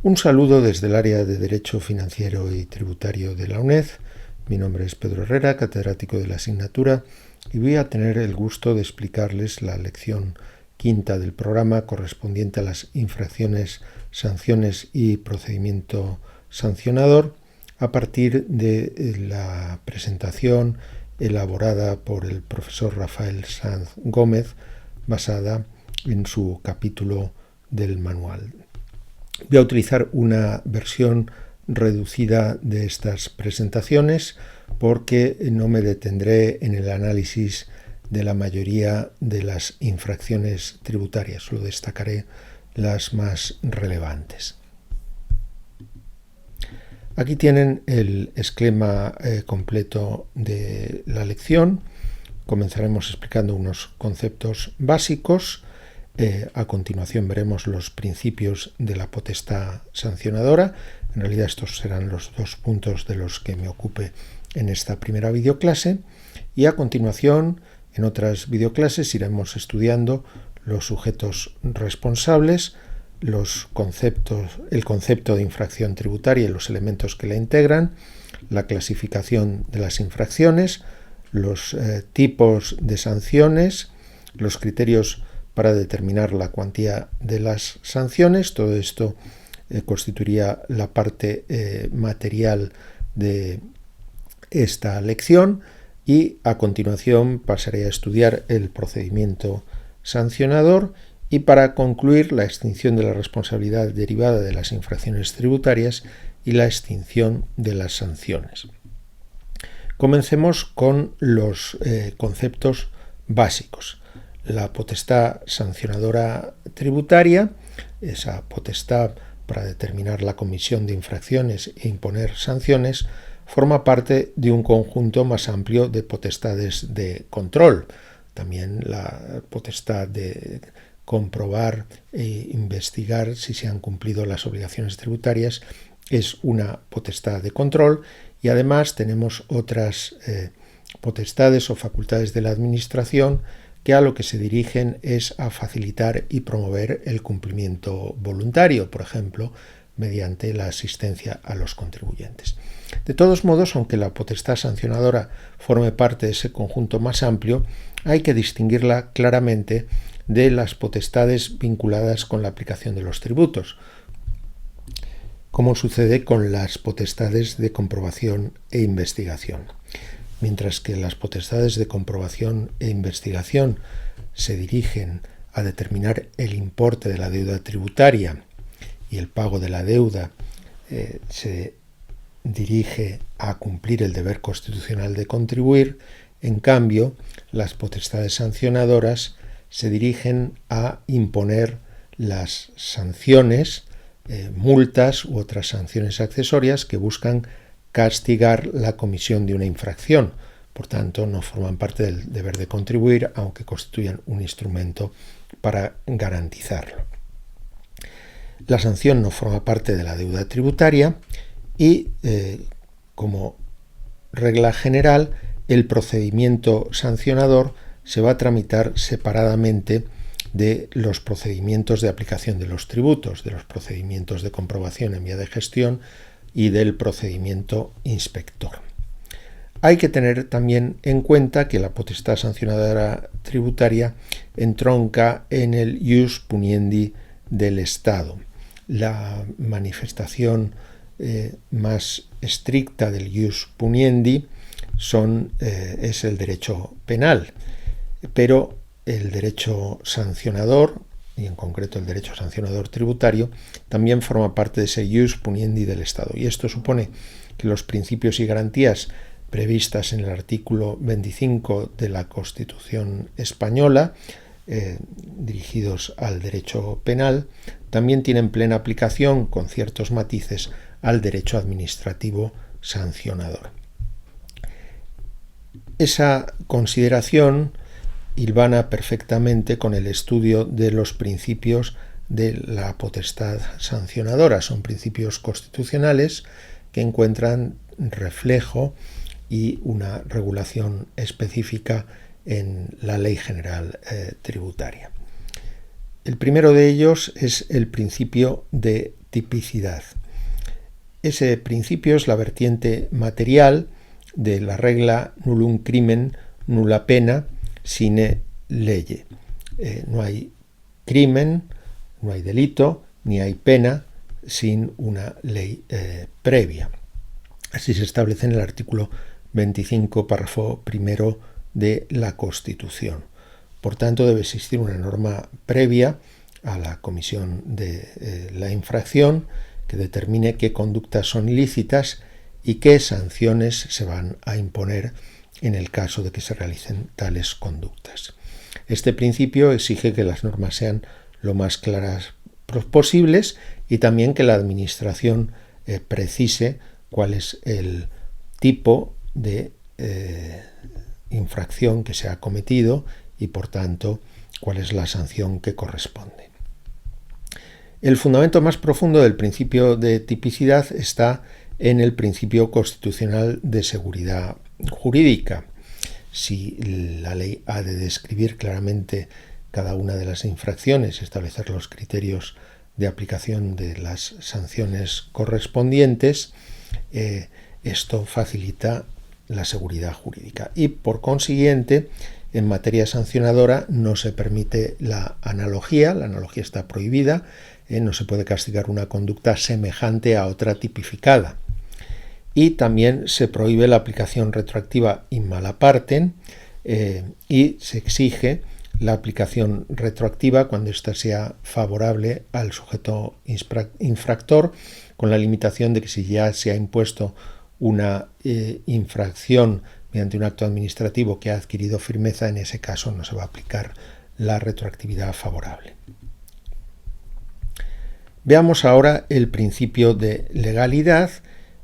Un saludo desde el área de Derecho Financiero y Tributario de la UNED. Mi nombre es Pedro Herrera, catedrático de la asignatura, y voy a tener el gusto de explicarles la lección quinta del programa correspondiente a las infracciones, sanciones y procedimiento sancionador a partir de la presentación elaborada por el profesor Rafael Sanz Gómez, basada en su capítulo del manual. Voy a utilizar una versión reducida de estas presentaciones porque no me detendré en el análisis de la mayoría de las infracciones tributarias, solo destacaré las más relevantes. Aquí tienen el esquema completo de la lección. Comenzaremos explicando unos conceptos básicos. A continuación veremos los principios de la potestad sancionadora. En realidad estos serán los dos puntos de los que me ocupe en esta primera videoclase. Y a continuación, en otras videoclases, iremos estudiando los sujetos responsables, el concepto de infracción tributaria y los elementos que la integran, la clasificación de las infracciones, los tipos de sanciones, los criterios para determinar la cuantía de las sanciones. Todo esto constituiría la parte material de esta lección, y a continuación pasaré a estudiar el procedimiento sancionador y, para concluir, la extinción de la responsabilidad derivada de las infracciones tributarias y la extinción de las sanciones. Comencemos con los conceptos básicos. La potestad sancionadora tributaria, esa potestad para determinar la comisión de infracciones e imponer sanciones, forma parte de un conjunto más amplio de potestades de control. También la potestad de comprobar e investigar si se han cumplido las obligaciones tributarias es una potestad de control, y además tenemos otras potestades o facultades de la Administración que a lo que se dirigen es a facilitar y promover el cumplimiento voluntario, por ejemplo, mediante la asistencia a los contribuyentes. De todos modos, aunque la potestad sancionadora forme parte de ese conjunto más amplio, hay que distinguirla claramente de las potestades vinculadas con la aplicación de los tributos, como sucede con las potestades de comprobación e investigación. Mientras que las potestades de comprobación e investigación se dirigen a determinar el importe de la deuda tributaria y el pago de la deuda se dirige a cumplir el deber constitucional de contribuir, en cambio, las potestades sancionadoras se dirigen a imponer las sanciones, multas u otras sanciones accesorias que buscan castigar la comisión de una infracción. Por tanto, no forman parte del deber de contribuir, aunque constituyan un instrumento para garantizarlo. La sanción no forma parte de la deuda tributaria y, como regla general, el procedimiento sancionador se va a tramitar separadamente de los procedimientos de aplicación de los tributos, de los procedimientos de comprobación en vía de gestión y del procedimiento inspector. Hay que tener también en cuenta que la potestad sancionadora tributaria entronca en el ius puniendi del Estado. La manifestación más estricta del ius puniendi es el derecho penal, pero el derecho sancionador, y en concreto el derecho sancionador tributario, también forma parte de ese ius puniendi del Estado. Y esto supone que los principios y garantías previstas en el artículo 25 de la Constitución española, dirigidos al derecho penal, también tienen plena aplicación, con ciertos matices, al derecho administrativo sancionador. Esa consideración hilvana perfectamente con el estudio de los principios de la potestad sancionadora. Son principios constitucionales que encuentran reflejo y una regulación específica en la Ley General Tributaria. El primero de ellos es el principio de tipicidad. Ese principio es la vertiente material de la regla nullum crimen, nulla pena, sine lege. No hay crimen, no hay delito, ni hay pena sin una ley previa. Así se establece en el artículo 25, párrafo primero de la Constitución. Por tanto, debe existir una norma previa a la comisión de la infracción que determine qué conductas son ilícitas y qué sanciones se van a imponer en el caso de que se realicen tales conductas. Este principio exige que las normas sean lo más claras posibles y también que la Administración precise cuál es el tipo de infracción que se ha cometido y, por tanto, cuál es la sanción que corresponde. El fundamento más profundo del principio de tipicidad está en el principio constitucional de seguridad jurídica. Si la ley ha de describir claramente cada una de las infracciones, establecer los criterios de aplicación de las sanciones correspondientes, esto facilita la seguridad jurídica y, por consiguiente, en materia sancionadora no se permite la analogía está prohibida, no se puede castigar una conducta semejante a otra tipificada. Y también se prohíbe la aplicación retroactiva in mala parte y se exige la aplicación retroactiva cuando ésta sea favorable al sujeto infractor, con la limitación de que si ya se ha impuesto una infracción mediante un acto administrativo que ha adquirido firmeza, en ese caso no se va a aplicar la retroactividad favorable. Veamos ahora el principio de legalidad,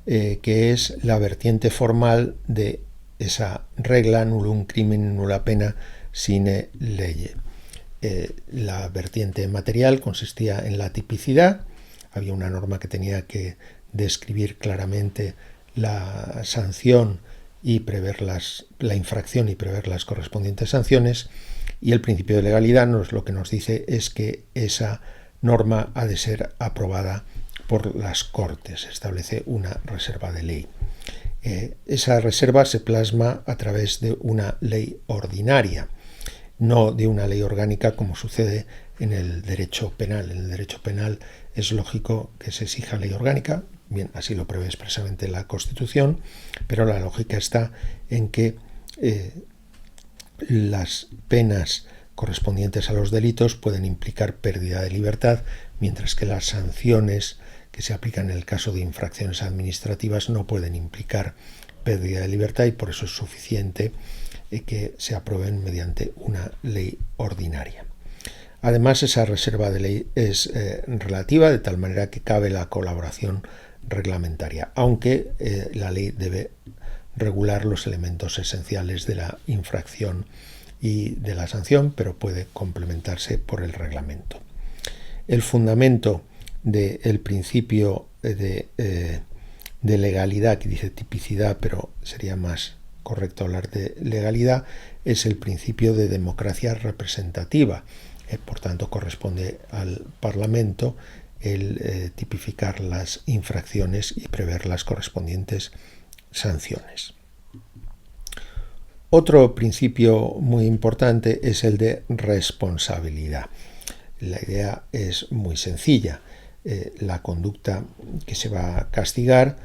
que es la vertiente formal de esa regla nullum crimen nulla pena sine lege. La vertiente material consistía en la tipicidad. Había una norma que tenía que describir claramente la sanción y prever la infracción y prever las correspondientes sanciones, y el principio de legalidad lo que nos dice es que esa norma ha de ser aprobada por las Cortes, establece una reserva de ley. Esa reserva se plasma a través de una ley ordinaria, no de una ley orgánica como sucede en el derecho penal. En el derecho penal es lógico que se exija ley orgánica, bien, así lo prevé expresamente la Constitución, pero la lógica está en que las penas correspondientes a los delitos pueden implicar pérdida de libertad, mientras que las sanciones que se aplican en el caso de infracciones administrativas no pueden implicar pérdida de libertad, y por eso es suficiente que se aprueben mediante una ley ordinaria. Además, esa reserva de ley es relativa, de tal manera que cabe la colaboración reglamentaria, aunque la ley debe regular los elementos esenciales de la infracción y de la sanción, pero puede complementarse por el reglamento. El fundamento del principio de legalidad, que dice tipicidad, pero sería más correcto hablar de legalidad, es el principio de democracia representativa. Por tanto, corresponde al Parlamento el tipificar las infracciones y prever las correspondientes sanciones. Otro principio muy importante es el de responsabilidad. La idea es muy sencilla. La conducta que se va a castigar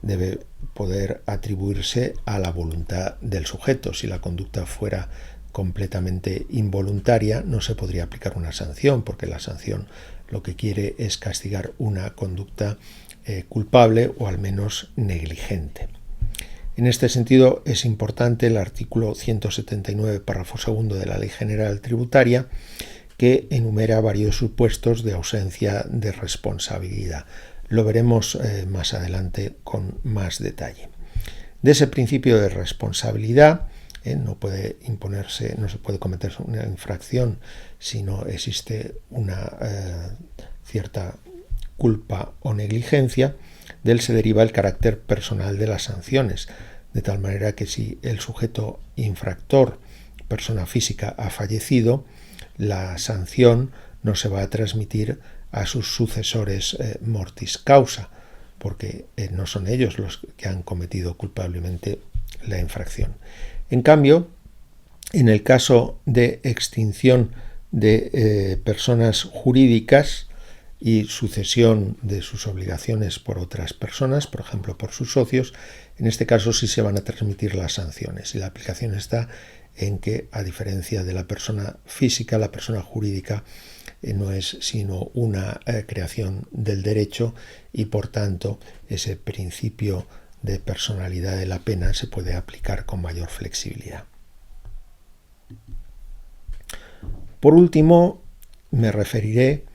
debe poder atribuirse a la voluntad del sujeto. Si la conducta fuera completamente involuntaria, no se podría aplicar una sanción, porque la sanción lo que quiere es castigar una conducta culpable o al menos negligente. En este sentido, es importante el artículo 179, párrafo segundo de la Ley General Tributaria, que enumera varios supuestos de ausencia de responsabilidad. Lo veremos más adelante con más detalle. De ese principio de responsabilidad, no puede imponerse, no se puede cometer una infracción si no existe una cierta culpa o negligencia. De él se deriva el carácter personal de las sanciones, de tal manera que si el sujeto infractor, persona física, ha fallecido, la sanción no se va a transmitir a sus sucesores mortis causa, porque no son ellos los que han cometido culpablemente la infracción. En cambio, en el caso de extinción de personas jurídicas y sucesión de sus obligaciones por otras personas, por ejemplo por sus socios, en este caso sí se van a transmitir las sanciones, y la aplicación está en que, a diferencia de la persona física, la persona jurídica no es sino una creación del derecho, y por tanto ese principio de personalidad de la pena se puede aplicar con mayor flexibilidad. Por último, me referiré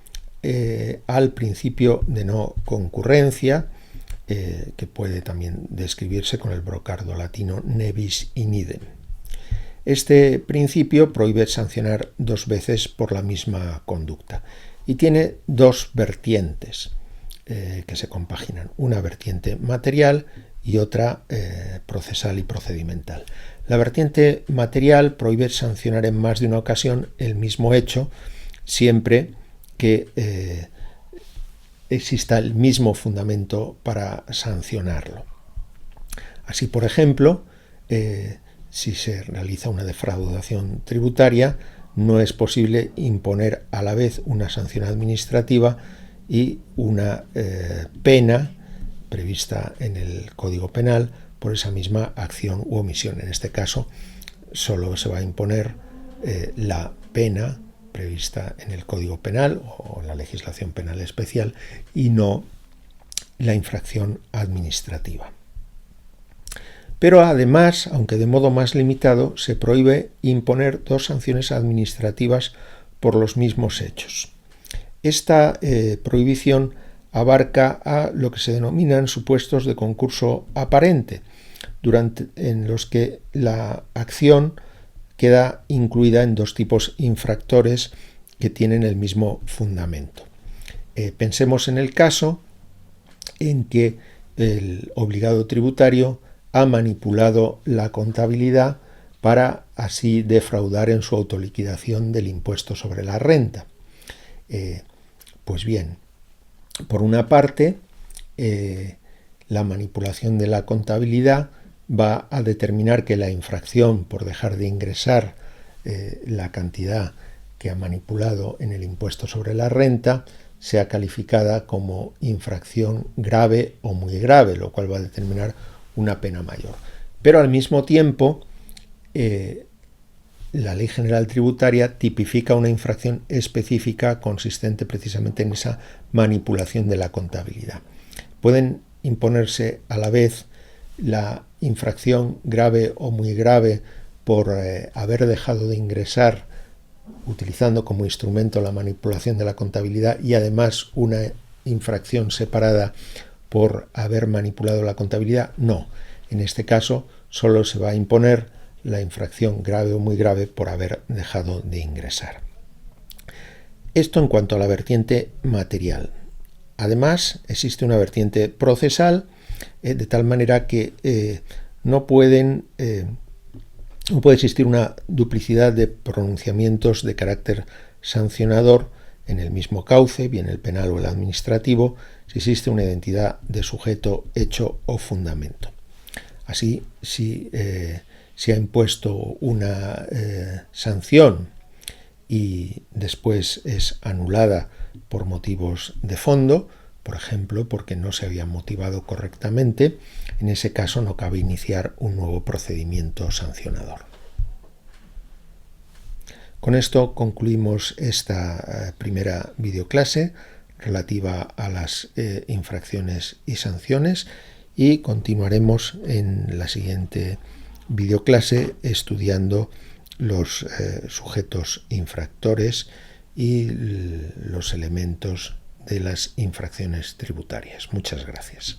al principio de no concurrencia, que puede también describirse con el brocardo latino ne bis in idem. Este principio prohíbe sancionar 2 veces por la misma conducta y tiene 2 vertientes que se compaginan, una vertiente material y otra procesal y procedimental. La vertiente material prohíbe sancionar en más de una ocasión el mismo hecho siempre que exista el mismo fundamento para sancionarlo. Así, por ejemplo, si se realiza una defraudación tributaria, no es posible imponer a la vez una sanción administrativa y una pena prevista en el Código Penal por esa misma acción u omisión. En este caso, solo se va a imponer la pena prevista en el Código Penal o en la legislación penal especial y no la infracción administrativa. Pero además, aunque de modo más limitado, se prohíbe imponer 2 sanciones administrativas por los mismos hechos. Esta prohibición abarca a lo que se denominan supuestos de concurso aparente, en los que la acción queda incluida en 2 tipos infractores que tienen el mismo fundamento. Pensemos en el caso en que el obligado tributario ha manipulado la contabilidad para así defraudar en su autoliquidación del impuesto sobre la renta. Pues bien, por una parte, la manipulación de la contabilidad va a determinar que la infracción por dejar de ingresar la cantidad que ha manipulado en el impuesto sobre la renta sea calificada como infracción grave o muy grave, lo cual va a determinar una pena mayor. Pero al mismo tiempo, la Ley General Tributaria tipifica una infracción específica consistente precisamente en esa manipulación de la contabilidad. Pueden imponerse a la vez la infracción grave o muy grave por haber dejado de ingresar utilizando como instrumento la manipulación de la contabilidad y además una infracción separada por haber manipulado la contabilidad. No, en este caso solo se va a imponer la infracción grave o muy grave por haber dejado de ingresar. Esto en cuanto a la vertiente material. Además, existe una vertiente procesal, de tal manera que no puede existir una duplicidad de pronunciamientos de carácter sancionador en el mismo cauce, bien el penal o el administrativo, si existe una identidad de sujeto, hecho o fundamento. Así, si se ha impuesto una sanción y después es anulada por motivos de fondo, por ejemplo, porque no se había motivado correctamente, en ese caso no cabe iniciar un nuevo procedimiento sancionador. Con esto concluimos esta primera videoclase relativa a las infracciones y sanciones y continuaremos en la siguiente videoclase estudiando los sujetos infractores y los elementos de las infracciones tributarias. Muchas gracias.